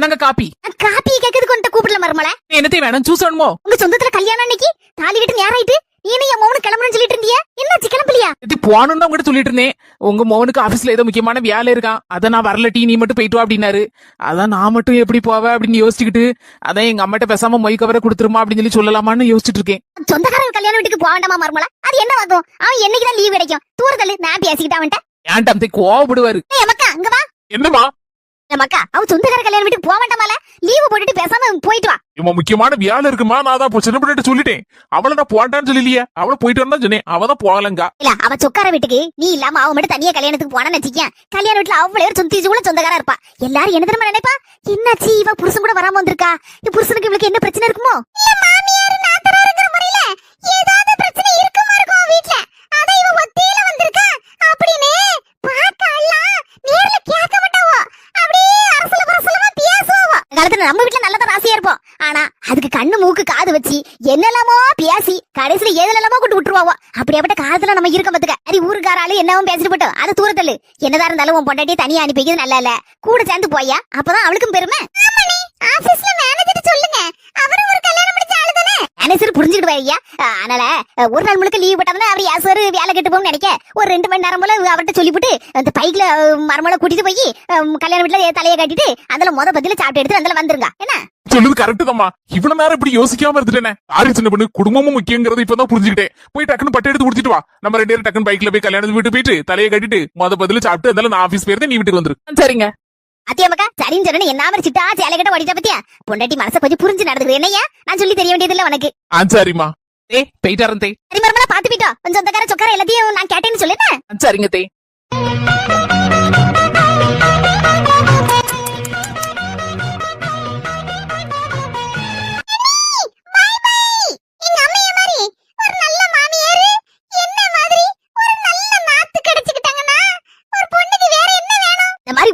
நாங்க copy copy கேக்குது கொண்டு கூப்பிடல மருமல. என்னத்தை வேணும் ஜூஸ் வேணுமோ? உங்க சொந்தத்துல கல்யாணம் அன்னைக்கு தாலி கட்டு நேரம் ஆயிட்டு நீ என் மோகனு கிளம்பணும்னு சொல்லிட்டு இருந்தியா? என்னாச்சு கிளம்பலையா? இது போகணும்னு உங்ககிட்ட சொல்லிட்டு இருந்தேன். உங்க மோகனுக்கு ஆபீஸ்ல ஏதோ முக்கியமான வேலை இருக்கான், அதான் நான் வரல, டீ நீ மட்டும் போயிட்டு வா அப்படின்னாரு. அதான் நான் மட்டும் எப்படி போவ அப்படின்னு யோசிச்சுக்கிட்டு அதான் எங்க அம்மாட்ட பேசாம மொய் கவரை கொடுத்துருமா அப்படின்னு சொல்லலாமான்னு யோசிச்சுட்டு இருக்கேன். சொந்தக்காரன் கல்யாணம் வீட்டுக்கு போக வேண்டாமா மருமல? அது என்ன வாதம்? அவன் என்னைக்குதான் லீவ் கிடைக்கும்? தூரத்துல நான் பேசிக்கிட்டு அவன்கிட்ட ஏன்டா அத்தை கோவப்படுவாரு. மக்கா அங்க வா. என்னமா மக்கா அவன் சொந்தக்கார கல்யாணம் வீட்டுக்கு போக வேண்டாமால? லீவு போட்டுட்டு பேசாம போயிட்டு வா. இவன் முக்கியமான வேலை இருக்குமா, நான் தான் சின்ன பண்ணிட்டு சொல்லிட்டேன். அவளை நான் போட்டான்னு சொல்லலையே, அவளை போயிட்டு வந்தா சொன்னேன், அவதான் போகலங்கா. இல்ல அவ சொக்கார வீட்டுக்கு நீ இல்லாம அவன் மட்டும் தனியா கல்யாணத்துக்கு போனான்னு வச்சுக்கேன். கல்யாண வீட்டுல அவ்வளவு சொந்தக்காரா இருப்பா. எல்லாரும் என்ன தெரியுமா நினைப்பா? என்னாச்சு இவ புருஷன் கூட வராம வந்திருக்கா? இந்த புருஷனுக்கு இவளுக்கு என்ன பிரச்சனை இருக்குமோ? இல்ல மாமியார் நாத்தனாருங்கிற முறையில ஏதாவது பிரச்சனை இருக்குமா இருக்கும் வீட்ல. அத இவ ஒத்தையில வந்திருக்கா அப்படின்னு பாக்கலாம் நேர்ல கேட்க மாட்டாவோ. அப்படியே அரசல பரசலமா பேசுவாவோ. காலத்துல நம்ம வீட்ல நல்லதா ராசியா இருப்போம். ஆனா அதுக்கு கண்ணு மூக்கு காது வச்சு என்னெல்லாமோ பேசி கடைசியில ஏதெல்லாமோ கொண்டு விட்டுருவாவோ. அப்படியாப்பட்ட காலத்துல நம்ம இருக்க பத்துக்க. அது ஊருக்காராலும் என்னவும் பேசிட்டு போட்டோம், அது தூரத்தல்லு. என்னதான் இருந்தாலும் உன் பொண்டாட்டியை தனியா அனுப்பி வைக்கிறது நல்லா இல்ல. கூட சேர்ந்து போயா, அப்பதான் அவளுக்கும் பெருமை. ஆபீஸ்ல மேனேஜர் சொல்லுங்க, அவரும் ஒரு கல்யாணம் முடிச்ச ஆளு தானே. மேனேஜர் புரிஞ்சுக்கிட்டு வையா. அதனால ஒரு நாள் முழுக்க லீவ் போட்டாங்கன்னா அவர் யாசரு வேலை கெட்டு போகும் நினைக்க ஒரு 2 மணி நேரம் போல அவர்கிட்ட சொல்லிவிட்டு அந்த பைக்ல மரமலை கூட்டிட்டு போய் கல்யாண வீட்டுல தலையை கட்டிட்டு அதுல பதில சாப்பிட்டு எடுத்து அதுல வந்துருங்க. என்ன சொல்லுது கரெக்ட் தான்மா. இவ்வளவு நேரம் இப்படி யோசிக்காம இருந்துட்டேனே. ஆரி சின்ன பொண்ணு குடும்பமும் முக்கியங்கிறது இப்பதான் புரிஞ்சுக்கிட்டேன். போய் டக்குன்னு பட்டு எடுத்து குடிச்சிட்டு வா. நம்ம 2 பேரும் டக்குன்னு பைக்ல போய் கல்யாணத்துக்கு வீட்டு போயிட்டு தலையை கட்டிட்டு பதில சாப்பிட்டு அதெல்லாம் நான் ஆபீஸ் போயிருந்தேன், நீ வீட்டுக்கு வந்துரு. சரிங்க அத்தியாமக்கா சரின்னு சொன்ன என்ன மாதிரி சிட்டா சேலை கட்ட ஓடிட்டா பத்தியா? பொண்டாட்டி மனசை கொஞ்சம் புரிஞ்சு நடந்துக்குது. என்னையா நான் சொல்லி தெரிய வேண்டியது இல்ல உனக்கு. சரிம்மா. போயிட்டு வரேன். சரி மரமலா பாத்து போயிட்டோம். கொஞ்சம் சொந்தக்கார சொக்கார எல்லாத்தையும் நான் கேட்டேன்னு சொல்லுங்க. சரிங்க தே.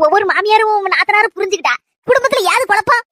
ஒவ்வொரு மாமியாரும் நாத்தனாரும் புரிஞ்சுக்கிட்டா குடும்பத்துல யாரு குழப்பம்